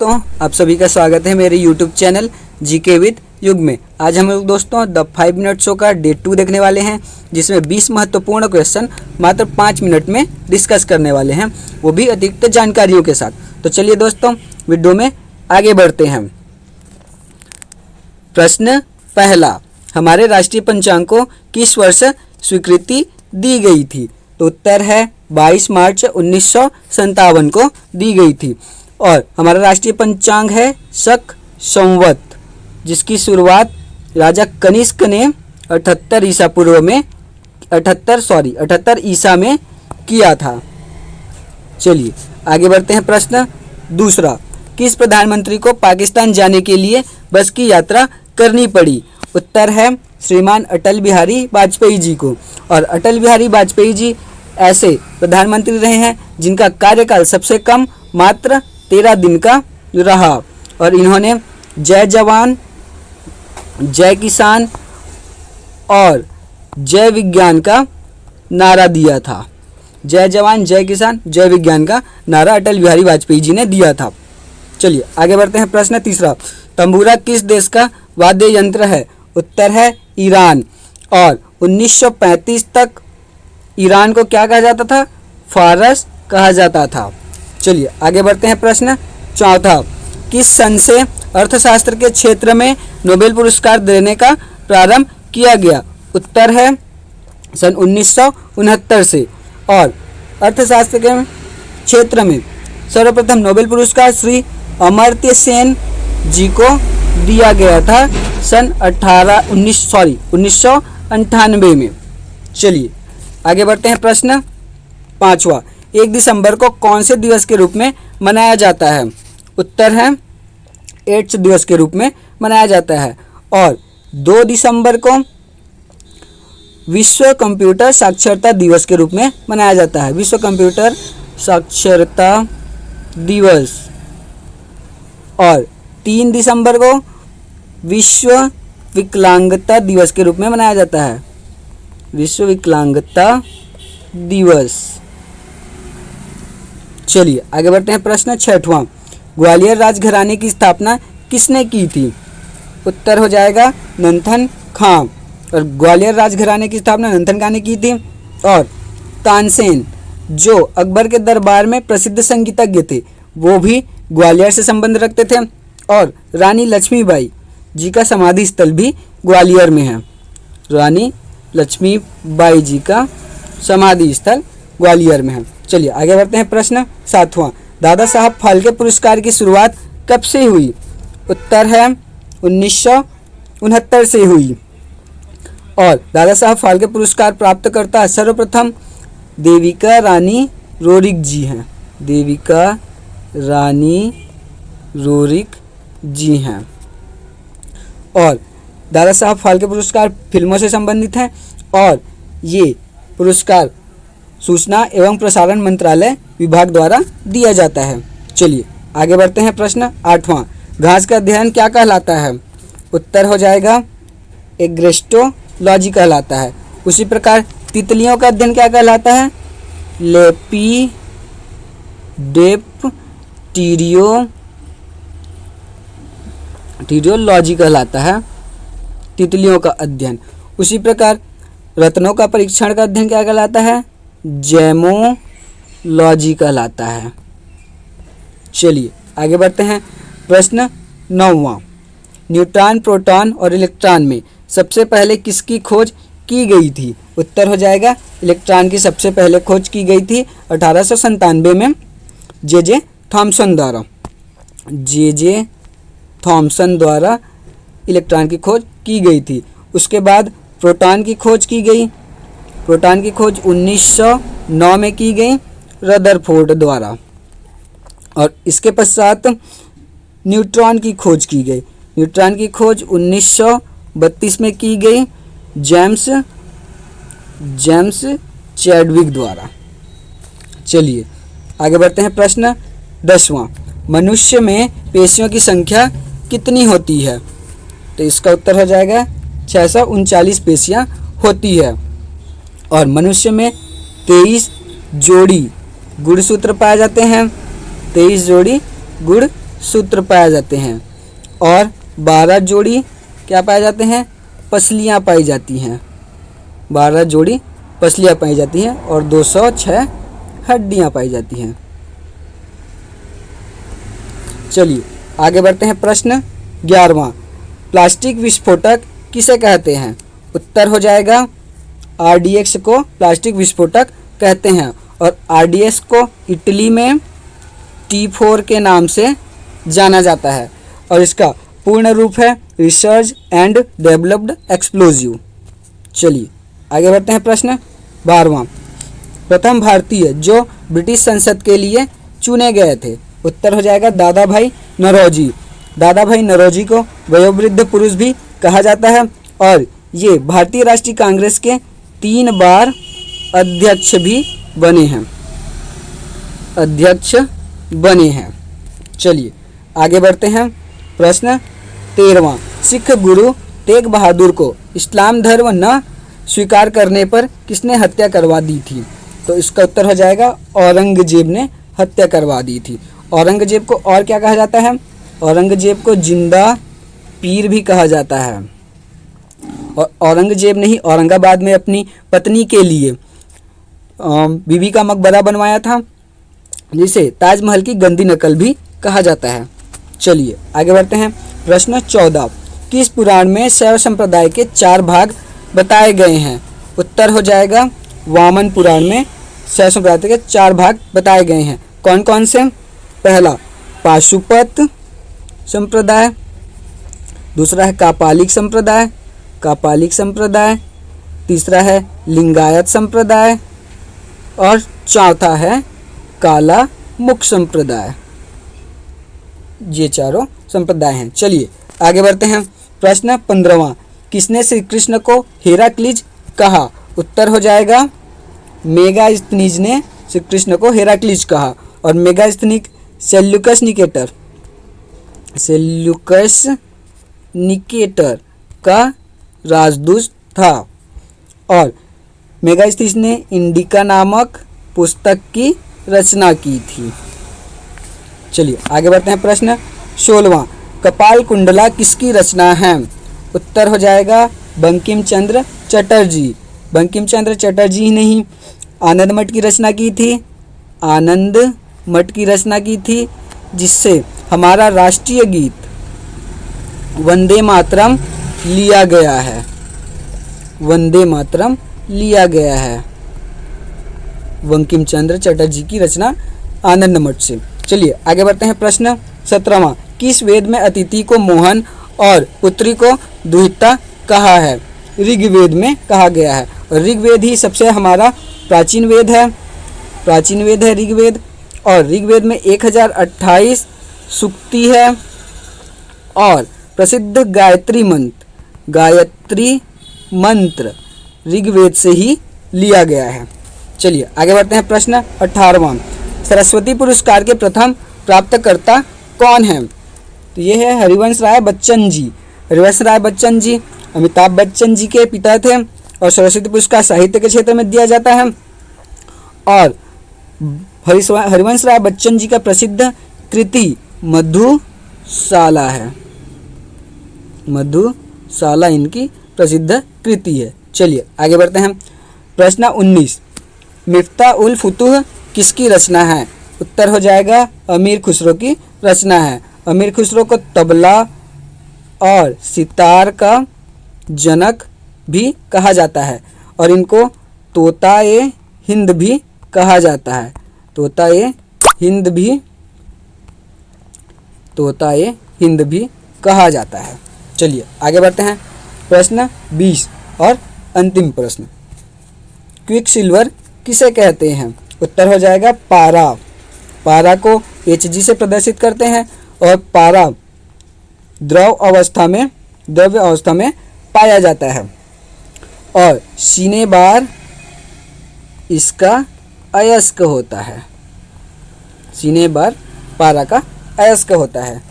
दोस्तों, आप सभी का स्वागत है मेरे YouTube चैनल जीके विद युग में। आज हम लोग दोस्तों द 5 मिनट शो का डे 2 देखने वाले हैं, जिसमें 20 महत्वपूर्ण क्वेश्चन मात्र 5 मिनट में डिस्कस करने वाले हैं, वो भी अधिकतर जानकारियों के साथ। तो चलिए दोस्तों वीडियो में आगे बढ़ते हैं। प्रश्न पहला, हमारे राष्ट्रीय पंचांग को किस वर्ष स्वीकृति दी गई थी? तो उत्तर है 22 मार्च 1957 को दी गई थी। और हमारा राष्ट्रीय पंचांग है शक संवत, जिसकी शुरुआत राजा कनिष्क ने 78 ईसा में किया था। चलिए आगे बढ़ते हैं। प्रश्न दूसरा, किस प्रधानमंत्री को पाकिस्तान जाने के लिए बस की यात्रा करनी पड़ी? उत्तर है श्रीमान अटल बिहारी वाजपेयी जी को। और अटल बिहारी वाजपेयी जी ऐसे प्रधानमंत्री रहे हैं जिनका कार्यकाल सबसे कम मात्र 13 दिन का रहा, और इन्होंने जय जवान जय किसान और जय विज्ञान का नारा दिया था। जय जवान जय किसान जय विज्ञान का नारा अटल बिहारी वाजपेयी जी ने दिया था। चलिए आगे बढ़ते हैं। प्रश्न तीसरा, तंबूरा किस देश का वाद्य यंत्र है? उत्तर है ईरान। और 1935 तक ईरान को क्या कहा जाता था? फारस कहा जाता था। चलिए आगे बढ़ते हैं। प्रश्न चौथा, किस सन से अर्थशास्त्र के क्षेत्र में नोबेल पुरस्कार देने का प्रारंभ किया गया? उत्तर है सन 1969 से। और अर्थशास्त्र के क्षेत्र में सर्वप्रथम नोबेल पुरस्कार श्री अमर्त्य सेन जी को दिया गया था सन 1998 में। चलिए आगे बढ़ते हैं। प्रश्न पांचवा, 1 दिसंबर को कौन से दिवस के रूप में मनाया जाता है? उत्तर है एड्स दिवस के रूप में मनाया जाता है। और 2 दिसंबर को विश्व कंप्यूटर साक्षरता दिवस के रूप में मनाया जाता है। विश्व कंप्यूटर साक्षरता दिवस। और 3 दिसंबर को विश्व विकलांगता दिवस के रूप में मनाया जाता है। विश्व विकलांगता दिवस। चलिए आगे बढ़ते हैं। प्रश्न छठवां, ग्वालियर राजघराने की स्थापना किसने की थी? उत्तर हो जाएगा नंथन खां। और ग्वालियर राजघराने की स्थापना नंथन खां ने की थी। और तानसेन जो अकबर के दरबार में प्रसिद्ध संगीतज्ञ थे, वो भी ग्वालियर से संबंध रखते थे। और रानी लक्ष्मीबाई जी का समाधि स्थल भी ग्वालियर में है। रानी लक्ष्मीबाई जी का समाधि स्थल ग्वालियर में है। चलिए आगे बढ़ते हैं। प्रश्न सातवां, दादा साहब फाल्के पुरस्कार की शुरुआत कब से हुई? उत्तर है 1969 से हुई। और दादा साहब फाल्के पुरस्कार प्राप्तकर्ता सर्वप्रथम देविका रानी रोरिक जी हैं। देविका रानी रोरिक जी हैं। और दादा साहब फाल्के पुरस्कार फिल्मों से संबंधित हैं, और ये पुरस्कार सूचना एवं प्रसारण मंत्रालय विभाग द्वारा दिया जाता है। चलिए आगे बढ़ते हैं। प्रश्न आठवां, घास का अध्ययन क्या कहलाता है? उत्तर हो जाएगा एग्रेस्टोलॉजी कहलाता है। उसी प्रकार तितलियों का अध्ययन क्या कहलाता है? टीरियोलॉजी कहलाता है, तितलियों का अध्ययन। उसी प्रकार रत्नों का परीक्षण का अध्ययन क्या कहलाता है? जेमोलॉजी कहलाता है। चलिए आगे बढ़ते हैं। प्रश्न 9वां, न्यूट्रॉन प्रोटॉन और इलेक्ट्रॉन में सबसे पहले किसकी खोज की गई थी? उत्तर हो जाएगा इलेक्ट्रॉन की सबसे पहले खोज की गई थी 1897 में जे थॉमसन द्वारा इलेक्ट्रॉन की खोज की गई थी। उसके बाद प्रोटॉन की खोज की गई। प्रोटॉन की खोज 1909 में की गई रदरफोर्ड द्वारा। और इसके पश्चात न्यूट्रॉन की खोज की गई। न्यूट्रॉन की खोज 1932 में की गई जेम्स चैडविक द्वारा। चलिए आगे बढ़ते हैं। प्रश्न 10वां, मनुष्य में पेशियों की संख्या कितनी होती है? तो इसका उत्तर हो जाएगा 639 पेशियां होती है। और मनुष्य में 23 जोड़ी गुणसूत्र पाए जाते हैं। 23 जोड़ी गुणसूत्र सूत्र पाए जाते हैं और 12 जोड़ी क्या पाए जाते हैं, पसलियाँ पाई जाती हैं। 12 जोड़ी पसलियाँ पाई जाती हैं और 206 हड्डियाँ पाई जाती हैं। चलिए आगे बढ़ते हैं। प्रश्न 11वां, प्लास्टिक विस्फोटक किसे कहते हैं? उत्तर हो जाएगा RDX को प्लास्टिक विस्फोटक कहते हैं और RDX को इटली में T4 के नाम से जाना जाता है और इसका पूर्ण रूप है रिसर्च एंड डेवलप्ड एक्सप्लोजिव। चलिए आगे बढ़ते हैं। प्रश्न 12वां, प्रथम भारतीय जो ब्रिटिश संसद के लिए चुने गए थे? उत्तर हो जाएगा दादा भाई नौरोजी। दादा भाई नौरोजी को वयोवृद्ध पुरुष भी कहा जाता है और ये भारतीय राष्ट्रीय कांग्रेस के 3 बार अध्यक्ष भी बने हैं, चलिए आगे बढ़ते हैं। प्रश्न 13वां, सिख गुरु तेग बहादुर को इस्लाम धर्म न स्वीकार करने पर किसने हत्या करवा दी थी? तो इसका उत्तर हो जाएगा औरंगजेब ने हत्या करवा दी थी। औरंगजेब को और क्या कहा जाता है? औरंगजेब को जिंदा पीर भी कहा जाता है और औरंगजेब ने ही औरंगाबाद में अपनी पत्नी के लिए बीबी का मकबरा बनवाया था, जिसे ताजमहल की गंदी नकल भी कहा जाता है। चलिए आगे बढ़ते हैं। प्रश्न 14, किस पुराण में शैव संप्रदाय के 4 भाग बताए गए हैं? उत्तर हो जाएगा वामन पुराण में शैव संप्रदाय के 4 भाग बताए गए हैं। कौन कौन से? पहला पाशुपत संप्रदाय, दूसरा है कापालिक संप्रदाय, तीसरा है लिंगायत संप्रदाय और चौथा है काला मुख संप्रदाय। ये चारों संप्रदाय हैं। चलिए आगे बढ़ते हैं। प्रश्न 15वां, किसने श्री कृष्ण को हेराक्लीज कहा? उत्तर हो जाएगा मेगास्थनीज ने श्री कृष्ण को हेराक्लीज कहा और मेगास्थनीज सेल्यूकस निकेटर का राजदूत था और मेगास्थनीज ने इंडिका नामक पुस्तक की रचना की थी। चलिए आगे बढ़ते हैं। प्रश्न 16वां, कपाल कुंडला किसकी रचना है? उत्तर हो जाएगा बंकिम चंद्र चटर्जी। बंकिम चंद्र चटर्जी ने ही आनंद मठ की रचना की थी, जिससे हमारा राष्ट्रीय गीत वंदे मातरम लिया गया है। बंकिम चंद्र चटर्जी की रचना आनंद मठ से। चलिए आगे बढ़ते हैं। प्रश्न 17वां, किस वेद में अतिथि को मोहन और पुत्री को दुहिता कहा है? ऋग्वेद में कहा गया है और ऋग्वेद ही सबसे हमारा प्राचीन वेद है ऋग्वेद। और ऋग्वेद में 1028 सूक्ति है और प्रसिद्ध गायत्री मंत्र ऋग्वेद से ही लिया गया है। चलिए आगे बढ़ते हैं। प्रश्न 18वां, सरस्वती पुरस्कार के प्रथम प्राप्तकर्ता कौन है? तो ये है हरिवंश राय बच्चन जी। अमिताभ बच्चन जी के पिता थे और सरस्वती पुरस्कार साहित्य के क्षेत्र में दिया जाता है और हरिवंश राय बच्चन जी का प्रसिद्ध कृति मधुशाला है। मधुशाला इनकी प्रसिद्ध कृति है। चलिए आगे बढ़ते हैं। प्रश्न 19, मिफ्ता उल फुतूह किसकी रचना है? उत्तर हो जाएगा अमीर खुसरो की रचना है। अमीर खुसरो को तबला और सितार का जनक भी कहा जाता है और इनको तोता-ए हिंद भी कहा जाता है। तोता-ए हिंद भी कहा जाता है। चलिए आगे बढ़ते हैं। प्रश्न 20 और अंतिम प्रश्न, क्विक सिल्वर किसे कहते हैं? उत्तर हो जाएगा पारा को Hg से प्रदर्शित करते हैं और पारा द्रव्य अवस्था में पाया जाता है और सीने बार इसका अयस्क होता है। सीने बार पारा का अयस्क होता है।